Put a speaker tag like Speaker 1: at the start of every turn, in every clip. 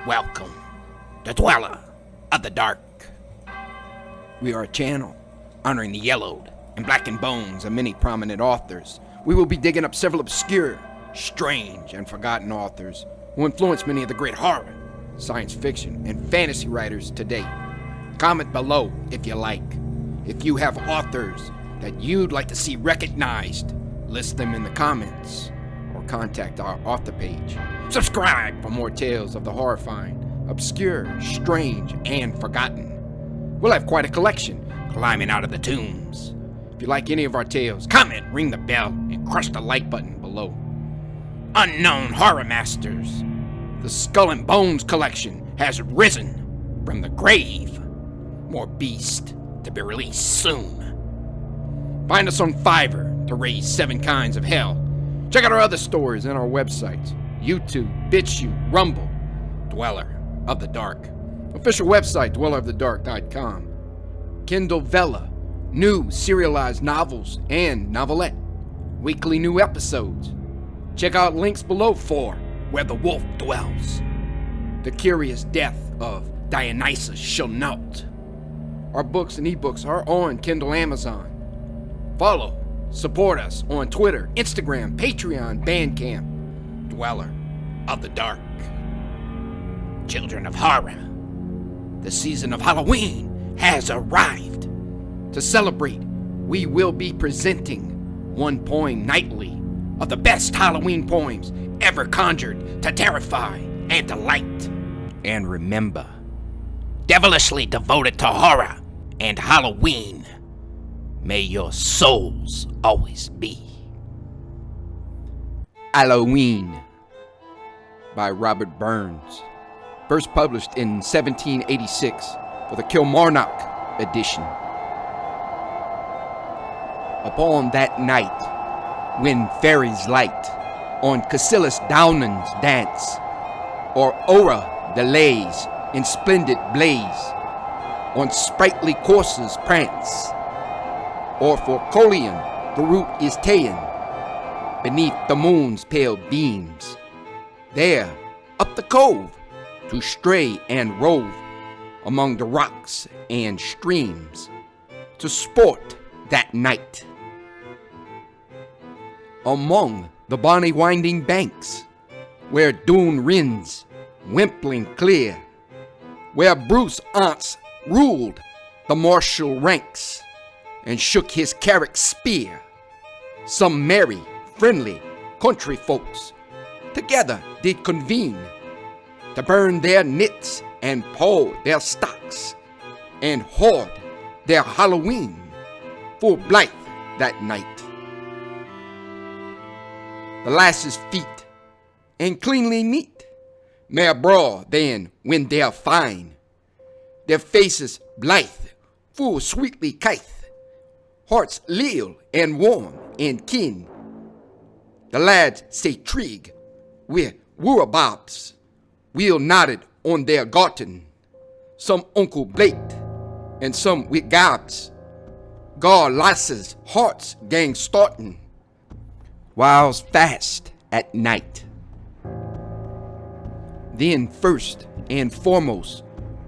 Speaker 1: Welcome, the Dweller of the Dark. We are a channel honoring the yellowed and blackened bones of many prominent authors. We will be digging up several obscure, strange, and forgotten authors who influenced many of the great horror, science fiction, and fantasy writers today. Comment below if you like. If you have authors that you'd like to see recognized, list them in the comments or contact our author page. Subscribe for more tales of the horrifying, obscure, strange, and forgotten. We'll have quite a collection climbing out of the tombs. If you like any of our tales, comment, ring the bell, and crush the like button below. Unknown Horror Masters. The Skull and Bones collection has risen from the grave. More beast to be released soon. Find us on Fiverr to raise 7 kinds of hell. Check out our other stories on our websites, YouTube, BitChute, Rumble, Dweller of the Dark. Official website, dwellerofthedark.com. Kindle Vella, new serialized novels and novelette. Weekly new episodes. Check out links below for Where the Wolf Dwells. The Curious Death of Dionysus Chenault. Our books and ebooks are on Kindle Amazon. Follow, support us on Twitter, Instagram, Patreon, Bandcamp. Dweller of the Dark. Children of horror. The season of Halloween has arrived. To celebrate, we will be presenting one poem nightly of the best Halloween poems ever conjured to terrify and delight. And remember, devilishly devoted to horror and Halloween, may your souls always be. Halloween by Robertburns. First published in 1786 for the Kilmarnock edition. Upon that night, when fairies light on Cassilis Downan's dance, or Aura delays in splendid blaze, on sprightly coursers prance, or for Colion the route is ta'en, beneath the moon's pale beams, there, up the cove, to stray and rove among the rocks and streams, to sport that night. Among the bonny winding banks, where Doon rins, wimpling clear, where Bruce aunts ruled the martial ranks, and shook his carrack spear, some merry, friendly country folks together did convene, to burn their knits and pole their stocks, and hoard their Halloween full blithe that night. The lasses' feet, and cleanly neat, mair braw than when they're fine, their faces blithe, full sweetly kithe, hearts leal and warm and kin. The lads say trig, with woorabobs, wheel nodded on their garten, some uncle blaked, and some with gobs. Gar lasses' hearts gang startin', whiles fast at night. Then first and foremost,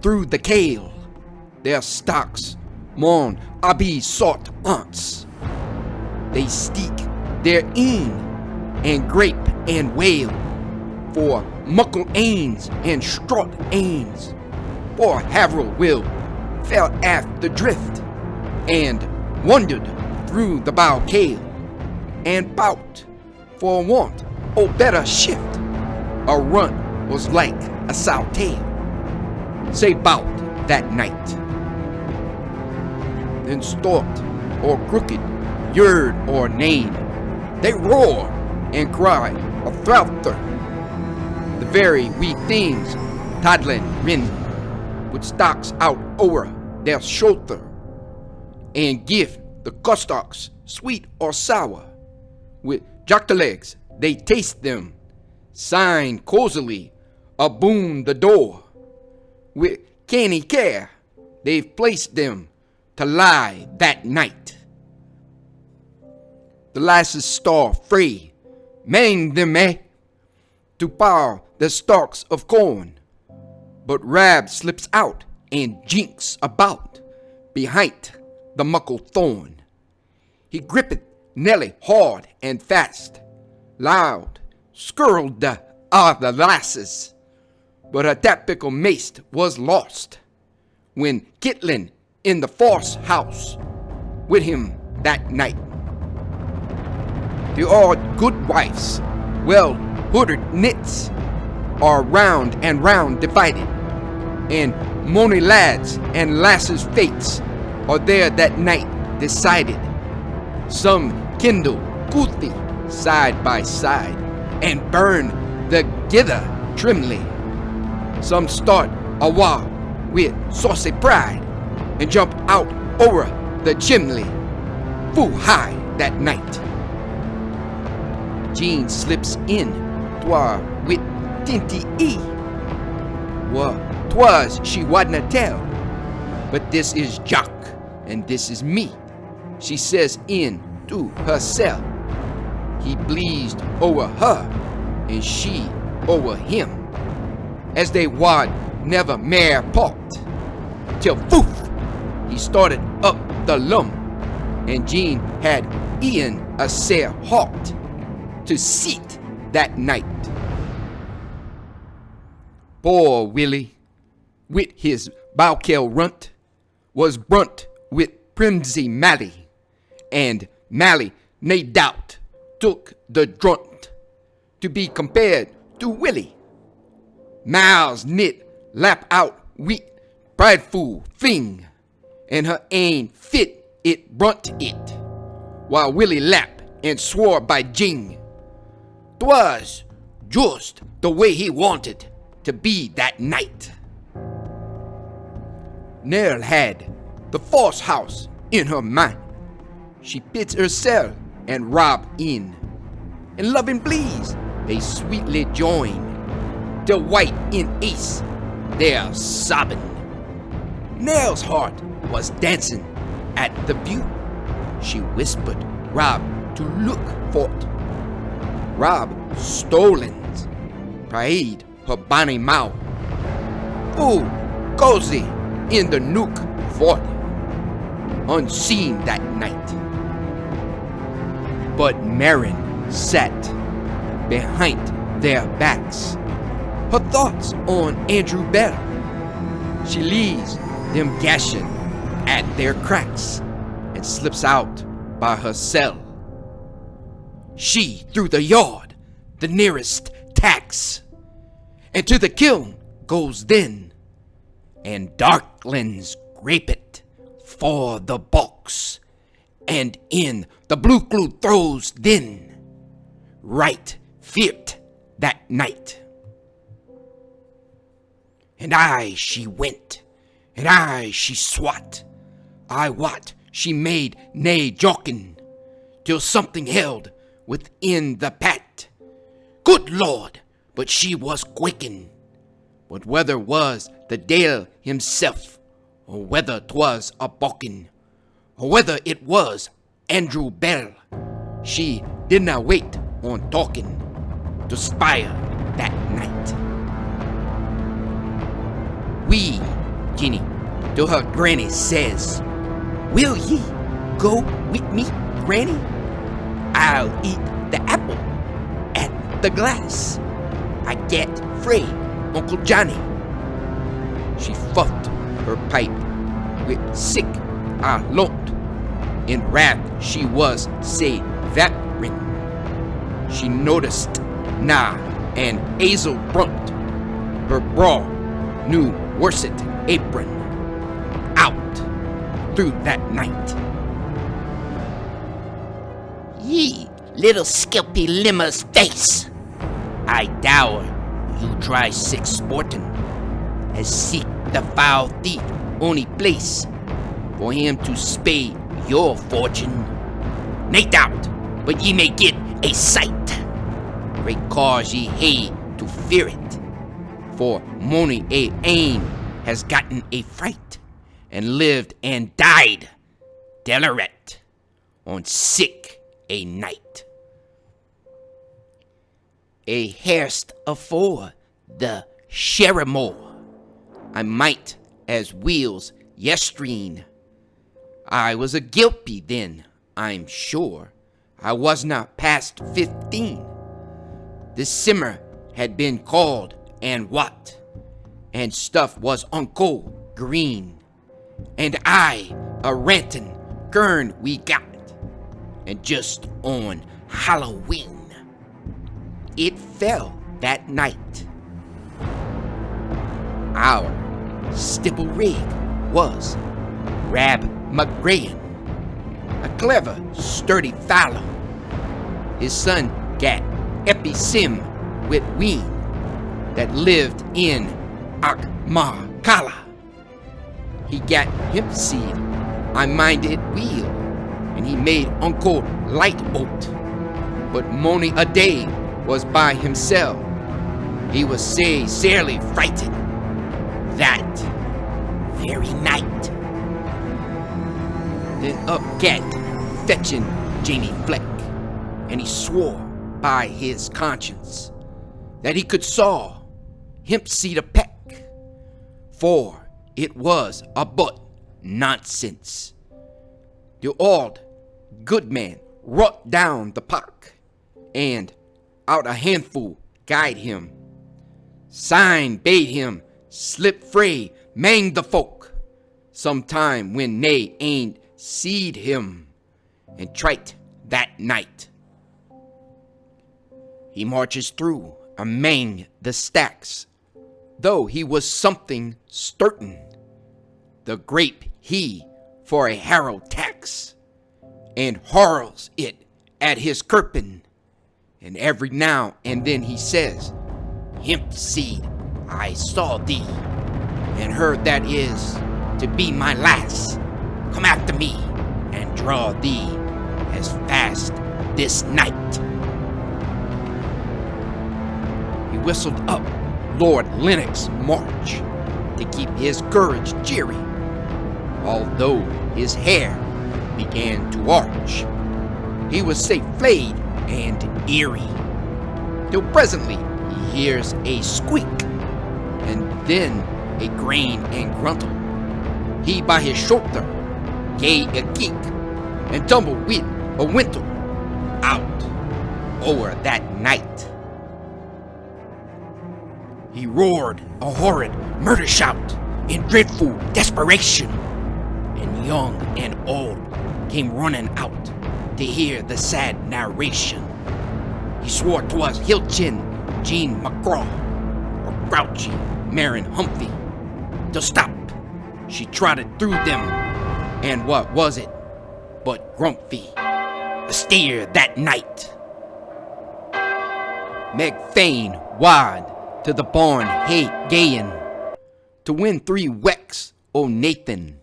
Speaker 1: through the kale, their stocks, mon abi sought aunts. They steek their een, and grape and wail, for muckle ains and straught ains, for Haverel will fell aft the drift, and wandered through the bow kale, and bout for want o better shift, a run was like a sow tail, say bout that night. Then stalked or crooked, yerd or name, they roar and cry a throwther. The very wee things toddling rin, with stocks out o'er their shoulder, and give the custocks sweet or sour. With jockalegs they taste them, sign cozily aboon the door. With canny care they've placed them to lie that night. The lasses star free, mang them to power the stalks of corn, but Rab slips out and jinks about behind the muckle thorn. He grippeth Nelly hard and fast, loud skirled are the lasses, but her typical maist was lost when Kitlin in the force house with him that night. The odd good wives, well hooded knits, are round and round divided, and mony lads and lasses' fates are there that night decided. Some kindle goothy side by side and burn the gither trimly. Some start a while with saucy pride and jump out over the chimney full high that night. Jean slips in twar with Tinty E. Well, 'twas she wadna tell, but this is Jock and this is me, she says in to herself. He bleezed over her and she over him, as they wad never mare part, till poof, he started up the lum, and Jean had Ian a sair heart to seat that night. Poor Willie, with his baukel runt, was brunt with primsy Mally, and Mally, nae doubt, took the drunt to be compared to Willie. Miles knit lap out wheat prideful thing, and her ain fit it brunt it, while Willie lap and swore by Jing. 'Twas just the way he wanted to be that night. Nell had the force house in her mind. She pits herself and Rob in, and loving Bleeze they sweetly join, till white in ace they're sobbing. Nell's heart was dancing at the view. She whispered Rob to look for it. Rob stolens, prayed her bonny mouth. Oh, cozy in the nook fort, unseen that night. But Marin sat behind their backs, her thoughts on Andrew Bell. She leaves them gashing at their cracks and slips out by herself. She through the yard, the nearest tax, and to the kiln goes then, and darklins grape it for the box, and in the blue glue throws then, right feared that night. And aye she went, and aye she swat, I wot she made nae jockin, till something held within the pat. Good Lord, but she was quaking. But whether was the deil himself, or whether 'twas a bauken, or whether it was Andrew Bell, she did not wait on talking to spire that night. We, Jenny, to her granny says, "Will ye go with me, granny? I'll eat the apple at the glass. I get frae Uncle Johnny." She puffed her pipe with sick a lot. In wrath she was say vaporin'. She noticed Na and Hazel brunt her braw new worset apron out through that night. "Ye little skilpy limmer's face, I dower you try sick sportin', as seek the foul thief only place for him to spay your fortune. Nae doubt, but ye may get a sight. Great cause ye hae to fear it, for mony a aim has gotten a fright, and lived and died deleret on sick a night. A hairst afore the Sherimore, I might as wheels yestreen. I was a guilty then, I'm sure. I was not past 15. The simmer had been called and what, and stuff was unco green, and I a rantin' kern we got, and just on Halloween it fell that night. Our stipple rig was Rab McGrayan, a clever, sturdy fellow. His son gat Episim with Ween, that lived in Akmakala. He got hemp seed, I minded wheel, and he made Uncle light oat. But mony a day was by himself. He was sarely frighted that very night. Then up gat fetching Jamie Fleck, and he swore by his conscience that he could saw hemp seed a peck, for it was a but nonsense. The old good man wrought down the pock, and out a handful guide him. Sign bade him slip fray mang the folk, sometime when they ain't seed him, and trite that night. He marches through amang the stacks, though he was something certain. The grape he for a harrow tax, and harls it at his kirpin, and every now and then he says, "Hemp seed, I saw thee, and heard that is to be my lass. Come after me, and draw thee as fast this night." He whistled up Lord Lennox March to keep his courage cheery, although his hair began to arch. He was safe flayed and eerie, till presently he hears a squeak, and then a grain and gruntle. He by his shoulder gave a kick, and tumbled with a wintle out-owre that night. He roared a horrid murder shout in dreadful desperation, and young and old came running out to hear the sad narration. He swore 'twas Hilchin, Jean McCraw, or Grouchy Marin Humphrey. To stop, she trotted through them, and what was it but Grumpy, a steer that night. Meg Fane wad to the barn hay gayin, to win 3 wecks o' Nathan,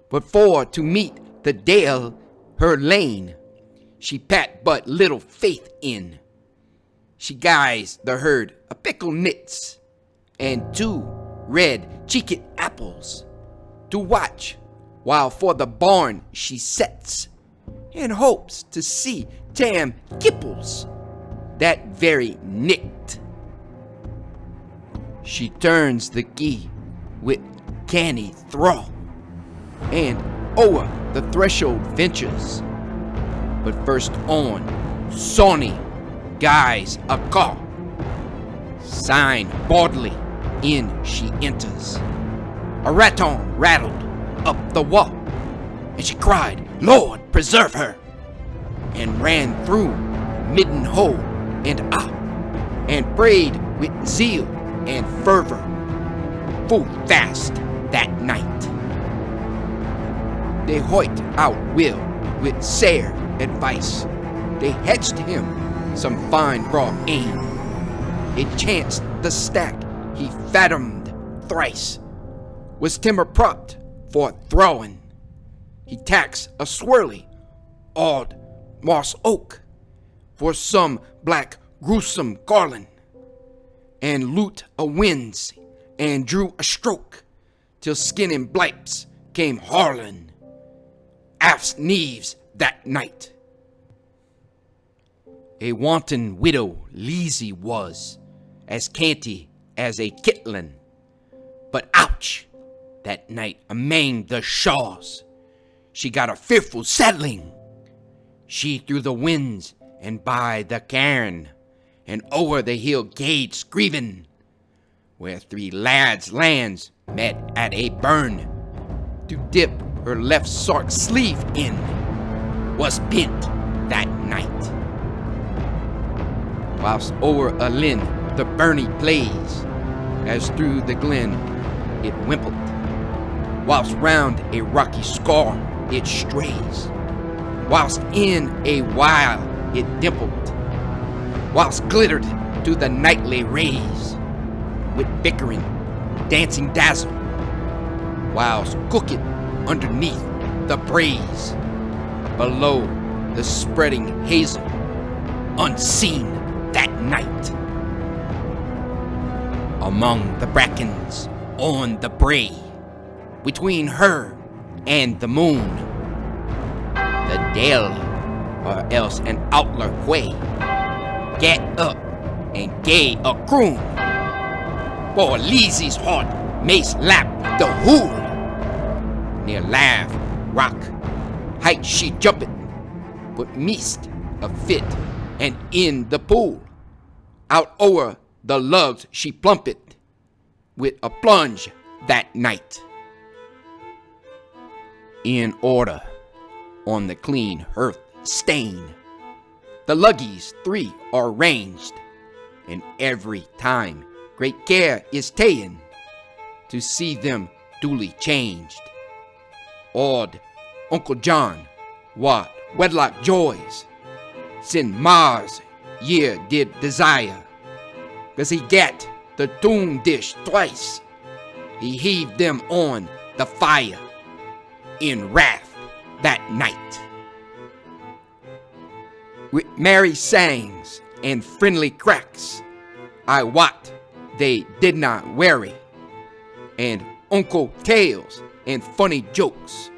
Speaker 1: but for to meet the deil her lane, she pat but little faith in. She guys the herd a pickle nits, and 2 red-cheeked apples, to watch while for the barn she sets, and hopes to see Tam Kipples that very night. She turns the key with canny thrall, and o'er the threshold ventures, but first on Sawney guys a caw. Sign boldly in she enters. A raton rattled up the wall, and she cried, "Lord, preserve her!" and ran through midden hole and out, and prayed with zeal and fervor full fast that night. They hoyt out Will with sair advice. They hedged him some fine broad aim. It chanced the stack he fathomed thrice was timber propped for throwing. He tacks a swirly odd moss oak for some black gruesome garland, and loot a winds and drew a stroke, till skin and blipes came harlin' aft's knees that night. A wanton widow Leezie was, as canty as a kitlin, But ouch! That night amang the shaws, she got a fearful settling. She through the winds and by the cairn, and o'er the hill gate grievin', where 3 lads' lands met at a burn, to dip her left sark sleeve in, was bent that night. Whilst o'er a linn the burnie plays, as through the glen it wimpled, whilst round a rocky scar it strays, whilst in a while it dimpled, whilst glittered to the nightly rays, with bickering, dancing dazzle, whilst cooked underneath the braes, below the spreading hazel, unseen that night. Among the brackens on the brae, between her and the moon, the deil, or else an outler quey, get up and gay a croon, for Leezie's heart maist lap the hool. Near lav'rock-height she jumpit, but maist a fit, and in the pool, Out-owre the lugs she plumpit, with a plunge that night. In order, on the clean hearth stain, the luggies 3 are ranged, and every time great care is ta'en to see them duly changed. Awed Uncle John, what wedlock joys, sin Mars year did desire, 'cause he gat the doom dish twice, he heaved them on the fire in wrath that night. With merry sangs and friendly cracks, I wot they did not weary, and uncle tales and funny jokes,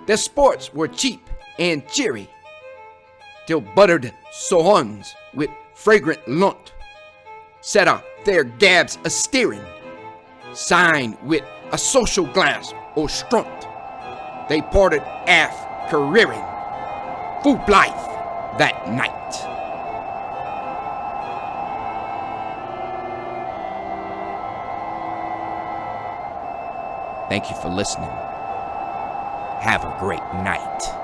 Speaker 1: their sports were cheap and cheery, till buttered sohons with fragrant lunt set up their gabs a steering, signed with a social glass or strunt. They parted aft careering, full blithe that night. Thank you for listening. Have a great night.